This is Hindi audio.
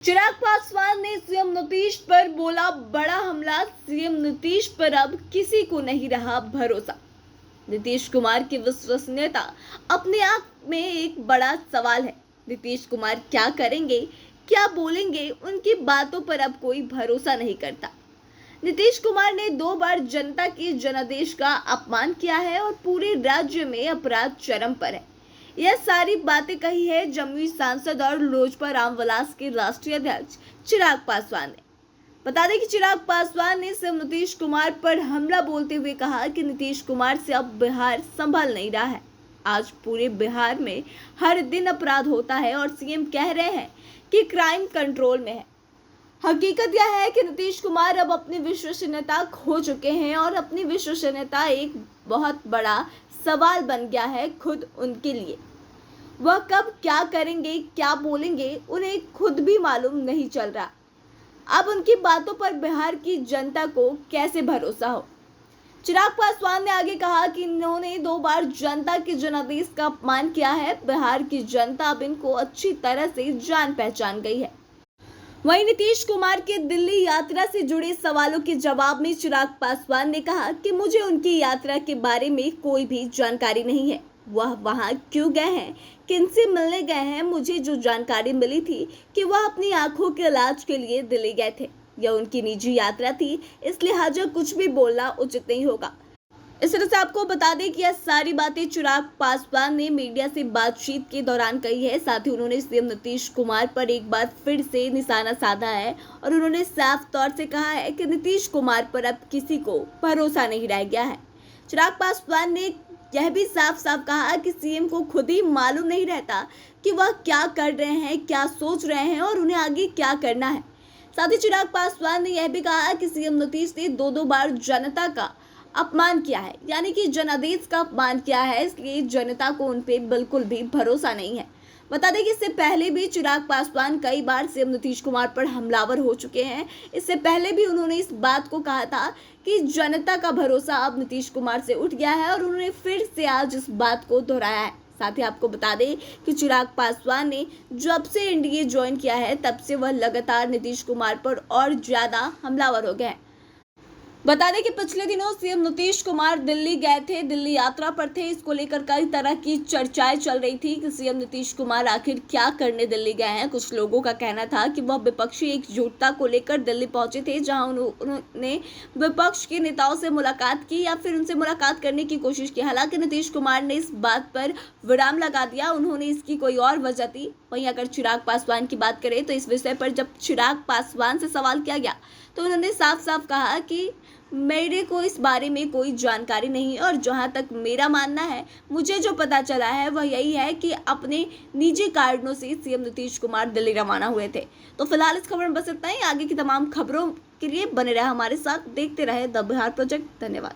चिराग पासवान ने सीएम नीतीश पर बोला बड़ा हमला। सीएम नीतीश पर अब किसी को नहीं रहा भरोसा। नीतीश कुमार की विश्वसनीयता अपने आप में एक बड़ा सवाल है। नीतीश कुमार क्या करेंगे, क्या बोलेंगे, उनकी बातों पर अब कोई भरोसा नहीं करता। नीतीश कुमार ने 2 बार जनता के जनादेश का अपमान किया है और पूरे राज्य में अपराध चरम पर है। यह सारी बातें कही है जमुई सांसद और लोजपा रामविलास के राष्ट्रीय अध्यक्ष चिराग पासवान ने। बता दें कि चिराग पासवान ने सीएम नीतीश कुमार पर हमला बोलते हुए कहा कि नीतीश कुमार से अब बिहार संभल नहीं रहा है। आज पूरे बिहार में हर दिन अपराध होता है और सीएम कह रहे हैं कि क्राइम कंट्रोल में है। हकीकत यह है कि नीतीश कुमार अब अपनी विश्वसनीयता खो चुके हैं और अपनी विश्वसनीयता एक बहुत बड़ा सवाल बन गया है खुद उनके लिए। वह कब क्या करेंगे, क्या बोलेंगे, उन्हें खुद भी मालूम नहीं चल रहा। अब उनकी बातों पर बिहार की जनता को कैसे भरोसा हो। चिराग पासवान ने आगे कहा कि इन्होंने 2 बार जनता के जनादेश का अपमान किया है। बिहार की जनता अब इनको अच्छी तरह से जान पहचान गई है। वहीं नीतीश कुमार के दिल्ली यात्रा से जुड़े सवालों के जवाब में चिराग पासवान ने कहा कि मुझे उनकी यात्रा के बारे में कोई भी जानकारी नहीं है। वह वहां क्यों गए हैं, किनसे मिलने गए हैं, मुझे जो जानकारी मिली थी कि वह अपनी आंखों के इलाज के लिए दिल्ली गए थे। यह उनकी निजी यात्रा थी, इसलिए लिहाजा कुछ भी बोलना उचित नहीं होगा। इस तरह से आपको बता दें कि यह सारी बातें चिराग पासवान ने मीडिया से बातचीत के दौरान कही है। साथ ही उन्होंने सीएम नीतीश कुमार पर एक बार फिर से निशाना साधा है और उन्होंने साफ तौर से कहा है कि नीतीश कुमार पर अब किसी को भरोसा नहीं रह गया है। चिराग पासवान ने यह भी साफ साफ कहा कि सीएम को खुद ही मालूम नहीं रहता कि वह क्या कर रहे हैं, क्या सोच रहे हैं और उन्हें आगे क्या करना है। साथ ही चिराग पासवान ने यह भी कहा कि सीएम नीतीश ने 2 बार जनता का अपमान किया है, यानी कि जनादेश का अपमान किया है, इसलिए जनता को उन पे बिल्कुल भी भरोसा नहीं है। बता दें कि इससे पहले भी चिराग पासवान कई बार सीएम नीतीश कुमार पर हमलावर हो चुके हैं। इससे पहले भी उन्होंने इस बात को कहा था कि जनता का भरोसा अब नीतीश कुमार से उठ गया है और उन्होंने फिर से आज इस बात को दोहराया है। साथ ही आपको बता दें कि चिराग पासवान ने जब से एनडीए ज्वाइन किया है तब से वह लगातार नीतीश कुमार पर और ज्यादा हमलावर हो गए हैं। बता दें कि पिछले दिनों सीएम नीतीश कुमार दिल्ली गए थे, दिल्ली यात्रा पर थे। इसको लेकर कई तरह की चर्चाएं चल रही थी कि सीएम नीतीश कुमार आखिर क्या करने दिल्ली गए हैं। कुछ लोगों का कहना था कि वह विपक्षी एकजुटता को लेकर दिल्ली पहुंचे थे, जहां उन्होंने विपक्ष के नेताओं से मुलाकात की या फिर उनसे मुलाकात करने की कोशिश की। हालांकि नीतीश कुमार ने इस बात पर विराम लगा दिया, उन्होंने इसकी कोई और वजह दी। वहीं अगर चिराग पासवान की बात करें तो इस विषय पर जब चिराग पासवान से सवाल किया गया तो उन्होंने साफ साफ कहा कि मेरे को इस बारे में कोई जानकारी नहीं और जहां तक मेरा मानना है, मुझे जो पता चला है वह यही है कि अपने निजी कारणों से सीएम नीतीश कुमार दिल्ली रवाना हुए थे। तो फिलहाल इस खबर में बस इतना ही। आगे की तमाम खबरों के लिए बने रहे हमारे साथ, देखते रहे द बिहार प्रोजेक्ट। धन्यवाद।